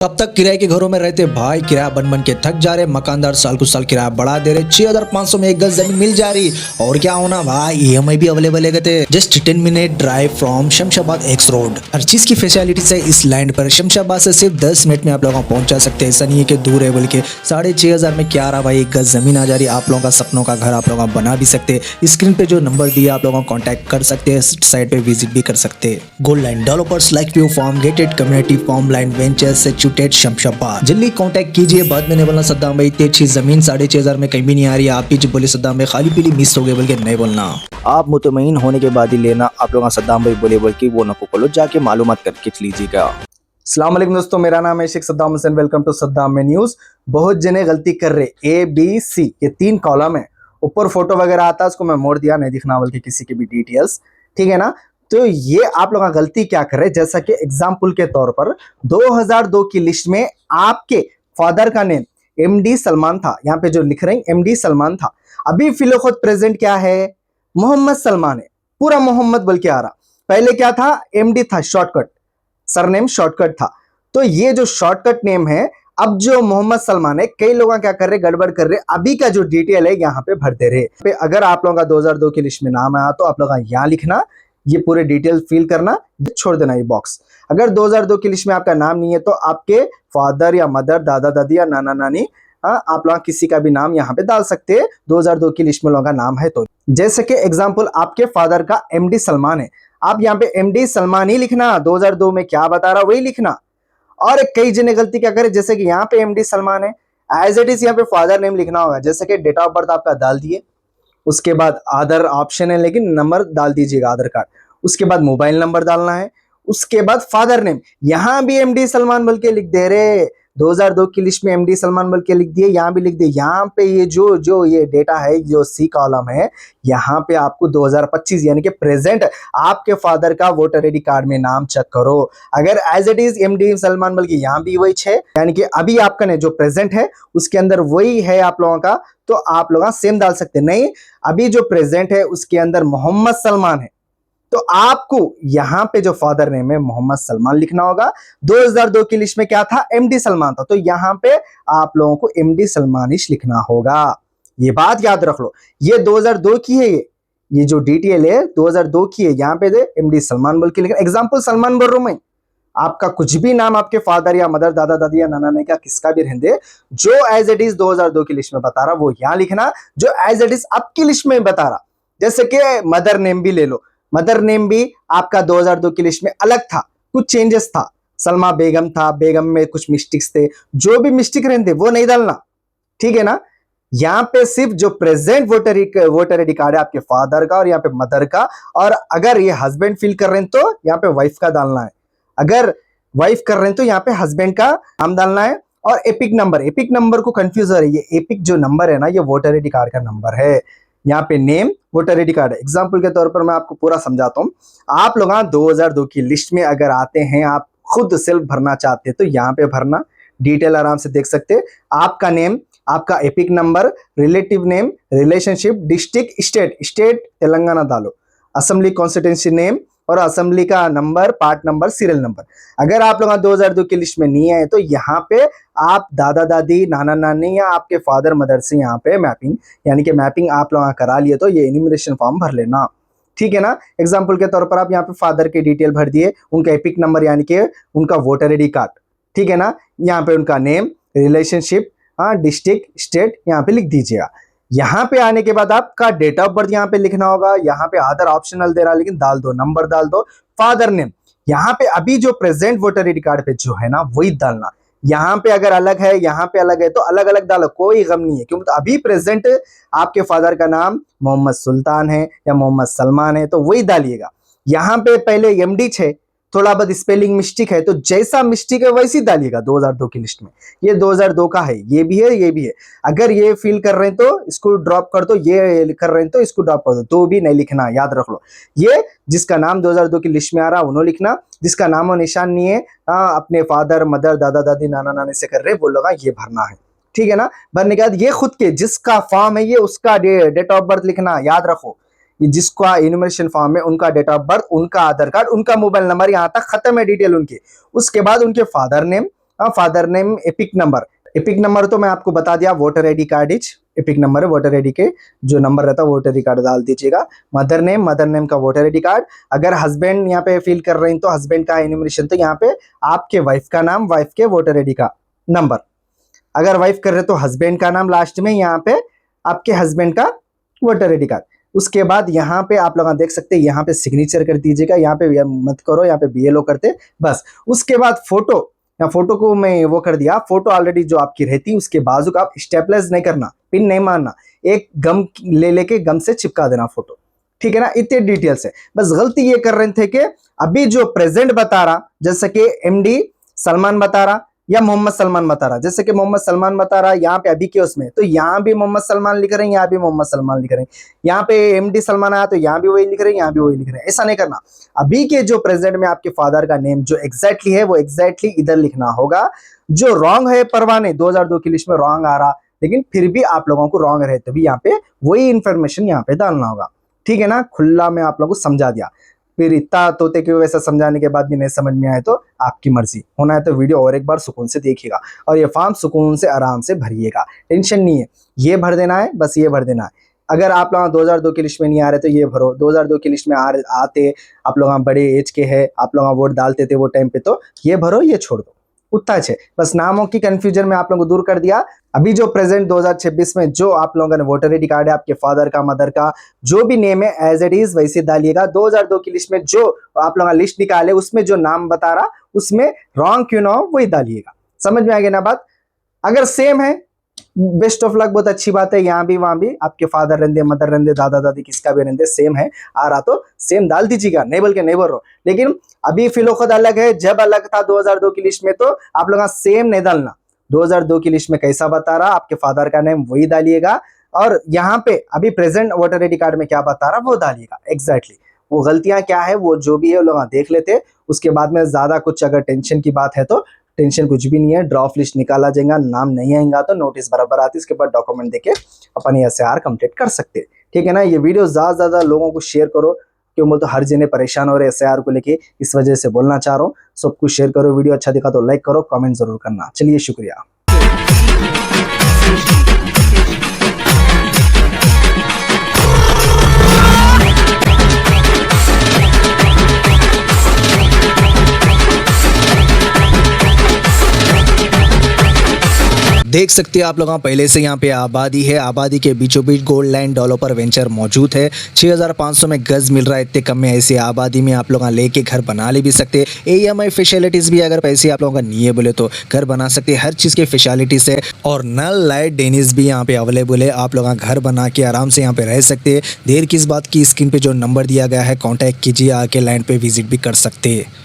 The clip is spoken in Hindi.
कब तक किराए के घरों में रहते भाई, किराया बन बन के थक जा रहे। मकानदार साल कुछ साल किराया बढ़ा दे रहे। 6500 में एक गज जमीन मिल जा रही। और क्या होना भाई, ईएमआई भी अवेलेबल है। कहते just 10 minute drive from Shamshabad X road. हर चीज की फैसिलिटीज है इस लैंड पर। शमशाबाद से सिर्फ 10 मिनट में आप लोगों को पहुंचा सकते हैं। ऐसा नहीं है कि दूर है, बल्कि 6500 में क्या रहा भाई, एक गज जमीन आ जा रही। आप लोगों का सपनों का घर आप लोगों का बना भी सकते हैं। स्क्रीन पे जो नंबर दिया आप लोगों को कॉन्टैक्ट कर सकते हैं। साइट पे विजिट भी कर सकते हैं। Gold line developers like view farm gated community farm line venture situated Shamshabad. जल्दी कांटेक्ट कीजिए। बाद में नहीं बोलना सद्दाम भाई इतनी अच्छी जमीन 6500 में कहीं भी नहीं आ रही है। आप ही जो बोले सद्दाम भाई खाली पीली मिस हो गए, बल्कि नहीं बोलना। आप मुतमईन होने के बाद ही लेना। आप लोग सद्दाम भाई बोले बल्कि वो नको खोलो, जाके मालूमात करके लीजिएगा। अस्सलाम वालेकुम दोस्तों, मेरा नाम है शेख सद्दाम हुसैन। वेलकम टू सद्दाम में न्यूज। बहुत जने गलती कर रहे, ए बी सी ये 3 कॉलम है। ऊपर फोटो वगैरह आता है, उसको मैं मोड़ दिया, नहीं दिखना बल्कि किसी की भी डिटेल्स, ठीक है ना। तो ये आप लोग गलती क्या कर रहे, जैसा कि एग्जाम्पल के तौर पर 2002 की लिस्ट में आपके फादर का नेम एमडी सलमान था। यहाँ पे जो लिख रहे हैं एमडी सलमान था। अभी फिलहाल प्रेजेंट क्या है, मोहम्मद सलमान है। पूरा मोहम्मद बोल के आ रहा। पहले क्या था, एमडी था, शॉर्टकट सरनेम शॉर्टकट था। तो ये जो शॉर्टकट नेम है, अब जो मोहम्मद सलमान है, कई लोग क्या कर रहे, गड़बड़ कर रहे। अभी का जो डिटेल है यहाँ पे भर दे रहे। अगर आप लोगों का 2002 की लिस्ट में नाम आया तो आप लोग यहाँ लिखना, ये पूरे डिटेल फिल करना, छोड़ देना ये बॉक्स। अगर 2002 की लिस्ट में आपका नाम नहीं है तो आपके फादर या मदर, दादा दादी या नाना नानी, आप लोग किसी का भी नाम यहाँ पे डाल सकते हैं। 2002 की लिस्ट में लोगों का नाम है तो, जैसे कि एग्जाम्पल आपके फादर का एमडी सलमान है, आप यहाँ पे एमडी सलमान ही लिखना। 2002 में क्या बता रहा वही लिखना। और कई जने गलती क्या करे, जैसे कि यहाँ पे एमडी सलमान है, एज इट इज यहाँ पे फादर नेम लिखना होगा। जैसे कि डेट ऑफ बर्थ आपका डाल दिए, उसके बाद आधार ऑप्शन है लेकिन नंबर डाल दीजिएगा, आधार कार्ड। उसके बाद मोबाइल नंबर डालना है। उसके बाद फादर नेम, यहां भी एमडी सलमान बोल के लिख दे रहे। 2002 की लिस्ट में एमडी सलमान बोल के लिख दिए, यहां भी लिख दिए। यहां पे ये जो ये डेटा है, जो सी कॉलम है, यहां पे आपको 2025 यानी कि प्रेजेंट आपके फादर का वोटर आईडी कार्ड में नाम चेक करो। अगर as it is MD Salman बोल के यहां भी वही है, यानी कि अभी आपका ने जो प्रेजेंट है उसके अंदर वही है आप लोगों का, तो आप लोग सेम डाल सकते। नहीं, अभी जो प्रेजेंट है उसके अंदर मोहम्मद सलमान है, तो आपको यहां पे जो फादर नेम है मोहम्मद सलमान लिखना होगा। 2002 की लिस्ट में क्या था, एमडी सलमान था, तो यहां पे आप लोगों को एमडी सलमानिश लिखना होगा। ये बात याद रख लो, ये 2002 की है। ये जो डिटेल है 2002 की है, यहां पे दे एमडी सलमान बोल के लिखना। एग्जाम्पल सलमान बोल रहा हूं मैं। आपका कुछ भी नाम आपके फादर या मदर, दादा दादी या नाना नानी का किसका भी रहने, जो एज इट इज 2002 की लिस्ट में बता रहा वो यहां लिखना, जो एज इट इज आपकी लिस्ट में बता रहा। जैसे कि मदर नेम भी ले लो, मदर नेम भी आपका 2002 की लिस्ट में अलग था, कुछ चेंजेस था। सलमा बेगम था, बेगम में कुछ मिस्टेक्स थे, जो भी मिस्टेक रहते वो नहीं डालना, ठीक है ना। यहाँ पे सिर्फ जो प्रेजेंट वोटर आईडी कार्ड है आपके फादर का और यहाँ पे मदर का, और अगर ये हस्बैंड फिल कर रहे हैं तो यहाँ पे वाइफ का डालना है। अगर वाइफ कर रहे हैं तो यहाँ पे हस्बैंड का नाम डालना है। और एपिक नंबर को कंफ्यूज हो रही है, एपिक जो नंबर है ना, ये वोटर आईडी कार्ड का नंबर है। यहाँ पे नेम वोटर आईडी कार्ड है। एग्जाम्पल के तौर पर मैं आपको पूरा समझाता हूँ। आप लोग 2002 की लिस्ट में अगर आते हैं, आप खुद सेल्फ भरना चाहते हैं तो यहाँ पे भरना, डिटेल आराम से देख सकते हैं। आपका नेम, आपका epic number, relative name, relationship, district, state Telangana डालो, असेंबली कॉन्स्टिट्यूंसी नेम और असेंबली का number, part number, serial number. अगर आप लोग 2002 की लिस्ट में नहीं आए तो यहाँ पे आप दादा दादी, नाना नानी या आपके फादर मदर से यहाँ पे मैपिंग, यानी कि मैपिंग आप लोग करा लिए तो ये इन्यूमरेशन फॉर्म भर लेना, ठीक है ना। एग्जाम्पल के तौर पर आप यहाँ पे फादर के डिटेल भर दिए, उनका एपिक नंबर यानी कि उनका वोटर आईडी कार्ड, ठीक है ना। यहाँ पे उनका नेम, रिलेशनशिप, डिस्ट्रिक्ट, स्टेट यहाँ पे लिख दीजिएगा। यहाँ पे आने के बाद आपका डेट ऑफ बर्थ यहाँ पे लिखना होगा। यहाँ पे आधार ऑप्शनल दे रहा, लेकिन डाल दो, नंबर डाल दो, फादर नेम। यहाँ पे अभी जो प्रेजेंट वोटर आईडी कार्ड पे जो है ना वही डालना। यहाँ पे अगर अलग है, यहाँ पे अलग है तो अलग अलग डालो, कोई गम नहीं है, क्योंकि तो अभी प्रेजेंट आपके फादर का नाम मोहम्मद सुल्तान है या मोहम्मद सलमान है तो वही डालिएगा। यहाँ पे पहले एमडी है, थोड़ा बहुत स्पेलिंग मिस्टेक है, तो जैसा मिस्टेक है वैसी डालिएगा 2002 की लिस्ट में। ये 2002 का है, ये भी है, ये भी है। अगर ये फिल कर रहे हैं तो इसको ड्रॉप कर दो, ये कर रहे हैं तो इसको ड्रॉप कर दो, तो भी नहीं लिखना, याद रख लो। ये जिसका नाम 2002 की लिस्ट में आ रहा उन्होंने लिखना, जिसका नाम और निशान नहीं है, अपने फादर मदर, दादा दादी, नाना नानी से कर रहे वो लोग ये भरना है, ठीक है ना। भरने के बाद ये खुद के जिसका फॉर्म है, ये उसका डेट ऑफ बर्थ लिखना, याद रखो। ये जिसका इन्यूमरेशन फॉर्म में उनका डेट ऑफ बर्थ, उनका आधार कार्ड, उनका मोबाइल नंबर, यहाँ तक खत्म है डिटेल उनकी। उसके बाद उनके father name, father name epic number तो मैं आपको बता दिया, voter ID card is epic number है, वोटर आईडी के जो नंबर रहता है वोटर आईडी कार्ड डाल दीजिएगा। मदर नेम का वोटर आईडी कार्ड। अगर हस्बैंड यहाँ पे फिल कर रहे हैं तो हस्बैंड का एन्यूमरेशन, तो यहाँ पे आपके वाइफ का नाम, वाइफ के वोटर आईडी का नंबर। अगर वाइफ कर रहे तो हस्बैंड का नाम लास्ट में, यहाँ पे आपके हस्बैंड का वोटर आईडी कार्ड। उसके बाद यहाँ पे आप लोग देख सकते हैं, यहाँ पे सिग्नेचर कर दीजिएगा, यहाँ पे मत करो, यहाँ पे बीएलओ करते बस। उसके बाद फोटो को मैं वो कर दिया, फोटो ऑलरेडी जो आपकी रहती उसके बाजू का आप स्टेपलाइज नहीं करना, पिन नहीं मारना, एक गम लेके गम से चिपका देना फोटो, ठीक है ना। इतने डिटेल्स है। बस गलती ये कर रहे थे कि अभी जो प्रेजेंट बता रहा, जैसे कि एमडी सलमान बता रहा या मोहम्मद सलमान बता रहा, जैसे कि मोहम्मद सलमान बता रहा यहाँ पे अभी के उसमें, तो यहाँ भी मोहम्मद सलमान लिख रहे हैं, यहाँ भी मोहम्मद सलमान लिख रहे हैं। यहाँ पे एमडी सलमान आया तो यहाँ भी वही लिख रहे हैं, यहाँ भी वही लिख रहे हैं। ऐसा नहीं करना। अभी के जो प्रेजेंट में आपके फादर का नेम जो एग्जैक्टली है वो एग्जैक्टली इधर लिखना होगा। जो रॉन्ग है परवाने 2002 की लिस्ट में रॉन्ग आ रहा, लेकिन फिर भी आप लोगों को रॉन्ग रहे तो भी यहाँ पे वही इंफॉर्मेशन यहाँ पे डालना होगा, ठीक है ना। खुला मैं आप लोगों को समझा दिया। फिर इतना तोते के वैसा समझाने के बाद भी नहीं समझ में आए तो आपकी मर्जी, होना है तो वीडियो और एक बार सुकून से देखिएगा और ये फॉर्म सुकून से आराम से भरिएगा, टेंशन नहीं है। ये भर देना है, बस ये भर देना है। अगर आप लोग 2002 की लिस्ट में नहीं आ रहे तो ये भरो। 2002 की लिस्ट में आते, आप लोग बड़े एज के हैं, आप लोग वोट डालते थे वो टाइम पे, तो ये भरो, ये छोड़ दो, उतना है। बस नामों की कंफ्यूजन में आप लोगों को दूर कर दिया। अभी जो प्रेजेंट 2026 में जो आप लोगों का वोटर आईडी कार्ड है, आपके फादर का, मदर का, जो भी नेम है एज इट इज वैसे डालिएगा। 2002 की लिस्ट में जो आप लोग लिस्ट निकाले उसमें जो नाम बता रहा उसमें रॉन्ग क्यों ना हो वही डालिएगा। समझ में आ गया ना बात। अगर सेम है बेस्ट ऑफ लक, बहुत अच्छी बात है। यहाँ भी वहां भी आपके फादर रहते, मदर रहते, दादा दादी किसका भी रहते, सेम है आ रहा तो सेम डाल दीजिएगा, नहीं बल्कि नहीं बोल रहा। लेकिन अभी फिलोखुद अलग है, जब अलग था 2002 की लिस्ट में तो आप लोग सेम नहीं डालना। 2002 की लिस्ट में कैसा बता रहा आपके फादर का नेम वही डालिएगा, और यहाँ पे अभी प्रेजेंट वोटर आईडी कार्ड में क्या बता रहा वो डालिएगा एग्जैक्टली। वो गलतियां क्या है वो जो भी है लोग देख लेते। उसके बाद में ज्यादा कुछ अगर टेंशन की बात है तो टेंशन कुछ भी नहीं है। ड्राफ्ट लिस्ट निकाला जाएगा, नाम नहीं आएगा तो नोटिस बराबर आती है, उसके बाद डॉक्यूमेंट देके अपन एसआर कंप्लीट कर सकते हैं, ठीक है ना। ये वीडियो ज्यादा लोगों को शेयर करो, क्यों बोल तो हर जने परेशान हो रहे एसआर को लेके, इस वजह से बोलना चाह रहा हूँ। सबको शेयर करो, वीडियो अच्छा दिखा तो लाइक करो, कमेंट जरूर करना। चलिए शुक्रिया। देख सकते हैं आप लोग पहले से यहाँ पे आबादी है, आबादी के बीचों बीच गोल्ड लैंड डेवलपर वेंचर मौजूद है। 6500 में गज मिल रहा है, इतने कम में ऐसी आबादी में आप लोग लेके घर बना ले भी सकते हैं। EMI फैसिलिटीज़ भी अगर पैसे आप लोगों का नहीं है बोले तो घर बना सकते हैं, हर चीज़ की फैसिलिटीज़ है। और नल लाइट डेनिस भी यहाँ पे अवेलेबल है, आप लोग घर बना के आराम से यहाँ पे रह सकते हैं। देर किस बात की, स्क्रीन पे जो नंबर दिया गया है कॉन्टैक्ट कीजिए, आके लैंड पे विजिट भी कर सकते हैं।